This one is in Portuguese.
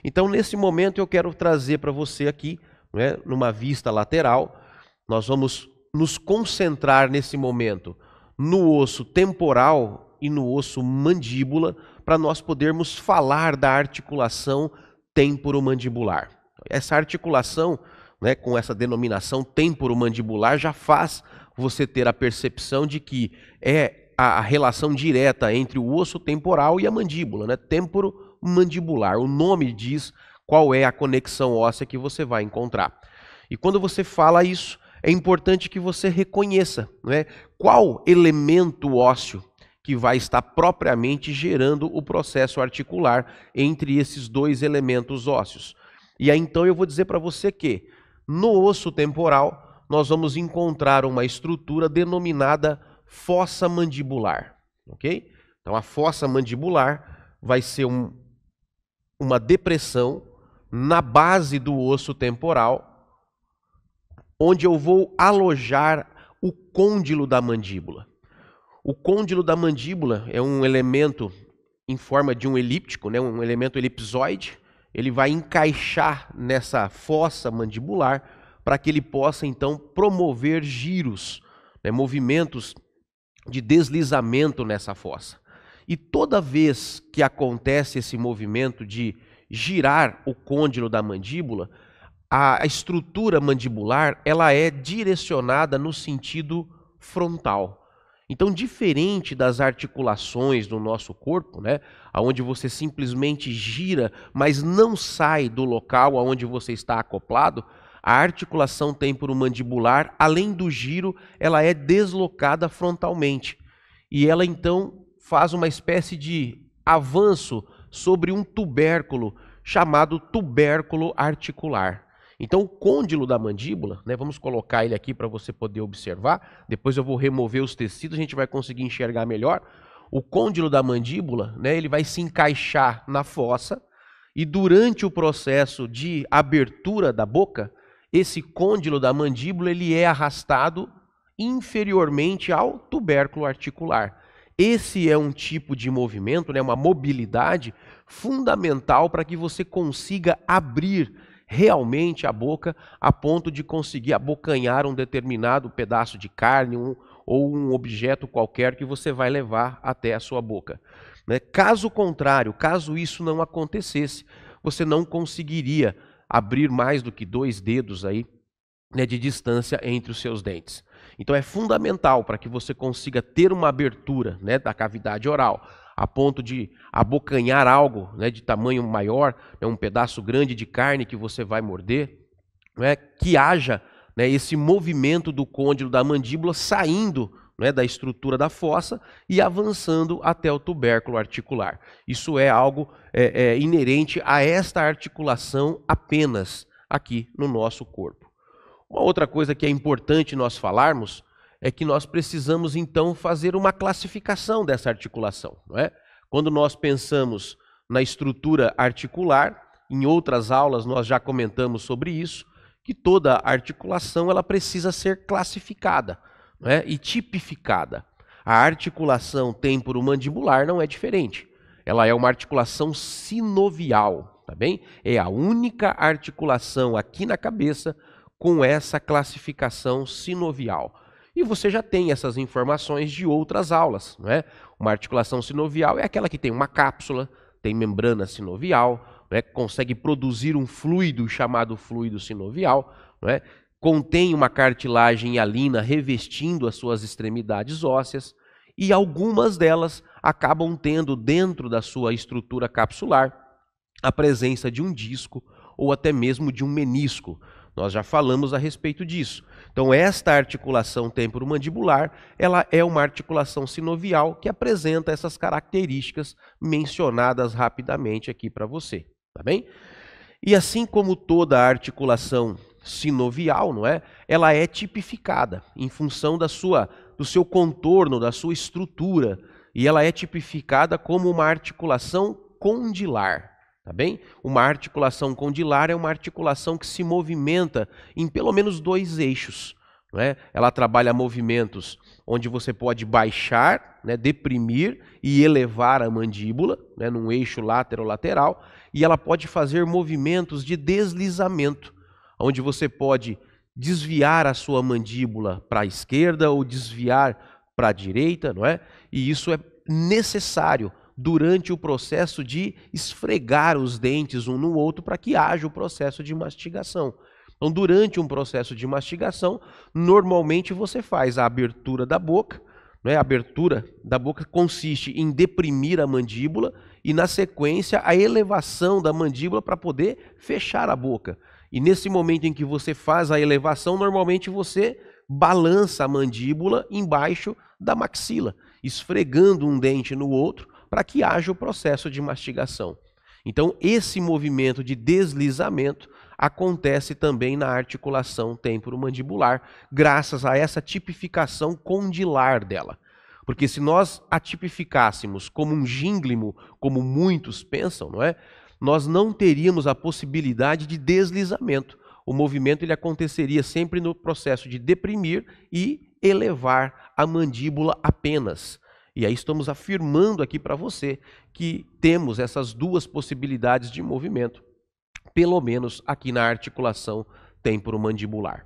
Então, nesse momento, eu quero trazer para você aqui, né, numa vista lateral, nós vamos nos concentrar nesse momento no osso temporal e no osso mandíbula, para nós podermos falar da articulação temporomandibular. Essa articulação, né, com essa denominação temporomandibular, já faz você ter a percepção de que é a relação direta entre o osso temporal e a mandíbula, né, temporomandibular. O nome diz qual é a conexão óssea que você vai encontrar. E quando você fala isso, é importante que você reconheça, né, qual elemento ósseo que vai estar propriamente gerando o processo articular entre esses dois elementos ósseos. E aí então eu vou dizer para você que no osso temporal nós vamos encontrar uma estrutura denominada fossa mandibular, ok? Então a fossa mandibular vai ser uma depressão na base do osso temporal, onde eu vou alojar o côndilo da mandíbula. O côndilo da mandíbula é um elemento em forma de um elíptico, né, um elemento elipsoide. Ele vai encaixar nessa fossa mandibular para que ele possa, então, promover giros, né, movimentos de deslizamento nessa fossa. E toda vez que acontece esse movimento de girar o côndilo da mandíbula, a estrutura mandibular ela é direcionada no sentido frontal. Então, diferente das articulações do nosso corpo, né, onde você simplesmente gira, mas não sai do local onde você está acoplado, a articulação temporomandibular, além do giro, ela é deslocada frontalmente. E ela, então, faz uma espécie de avanço sobre um tubérculo chamado tubérculo articular. Então, o côndilo da mandíbula, né, vamos colocar ele aqui para você poder observar, depois eu vou remover os tecidos, a gente vai conseguir enxergar melhor. O côndilo da mandíbula, né, ele vai se encaixar na fossa e durante o processo de abertura da boca, esse côndilo da mandíbula ele é arrastado inferiormente ao tubérculo articular. Esse é um tipo de movimento, né, uma mobilidade fundamental para que você consiga abrir realmente a boca a ponto de conseguir abocanhar um determinado pedaço de carne ou um objeto qualquer que você vai levar até a sua boca. Né? Caso contrário, caso isso não acontecesse, você não conseguiria abrir mais do que 2 dedos aí, né, de distância entre os seus dentes. Então é fundamental para que você consiga ter uma abertura, né, da cavidade oral, a ponto de abocanhar algo, né, de tamanho maior, né, um pedaço grande de carne que você vai morder, né, que haja, né, esse movimento do côndilo da mandíbula saindo, né, da estrutura da fossa e avançando até o tubérculo articular. Isso é algo inerente a esta articulação apenas aqui no nosso corpo. Uma outra coisa que é importante nós falarmos é que nós precisamos, então, fazer uma classificação dessa articulação. Não é? Quando nós pensamos na estrutura articular, em outras aulas nós já comentamos sobre isso, que toda articulação ela precisa ser classificada, não é? E tipificada. A articulação temporomandibular não é diferente. Ela é uma articulação sinovial, tá bem? É a única articulação aqui na cabeça com essa classificação sinovial. E você já tem essas informações de outras aulas, não é? Uma articulação sinovial é aquela que tem uma cápsula, tem membrana sinovial, não é? Consegue produzir um fluido chamado fluido sinovial, não é? Contém uma cartilagem hialina revestindo as suas extremidades ósseas e algumas delas acabam tendo dentro da sua estrutura capsular a presença de um disco ou até mesmo de um menisco. Nós já falamos a respeito disso. Então, esta articulação temporomandibular, ela é uma articulação sinovial que apresenta essas características mencionadas rapidamente aqui para você, tá bem? E assim como toda articulação sinovial, não é? Ela é tipificada em função do seu contorno, da sua estrutura, e ela é tipificada como uma articulação condilar. Tá bem? Uma articulação condilar é uma articulação que se movimenta em pelo menos 2 eixos. não é? Ela trabalha movimentos onde você pode baixar, né, deprimir e elevar a mandíbula, né, num eixo lateral, e ela pode fazer movimentos de deslizamento, onde você pode desviar a sua mandíbula para a esquerda ou desviar para a direita, não é? E isso é necessário durante o processo de esfregar os dentes um no outro para que haja o processo de mastigação. Então, durante um processo de mastigação, normalmente você faz a abertura da boca, né? A abertura da boca consiste em deprimir a mandíbula e, na sequência, a elevação da mandíbula para poder fechar a boca. E nesse momento em que você faz a elevação, normalmente você balança a mandíbula embaixo da maxila, esfregando um dente no outro para que haja o processo de mastigação. Então, esse movimento de deslizamento acontece também na articulação temporomandibular, graças a essa tipificação condilar dela. Porque se nós a tipificássemos como um gínglimo, como muitos pensam, não é? Nós não teríamos a possibilidade de deslizamento. O movimento ele aconteceria sempre no processo de deprimir e elevar a mandíbula apenas. E aí estamos afirmando aqui para você que temos essas duas possibilidades de movimento, pelo menos aqui na articulação temporomandibular.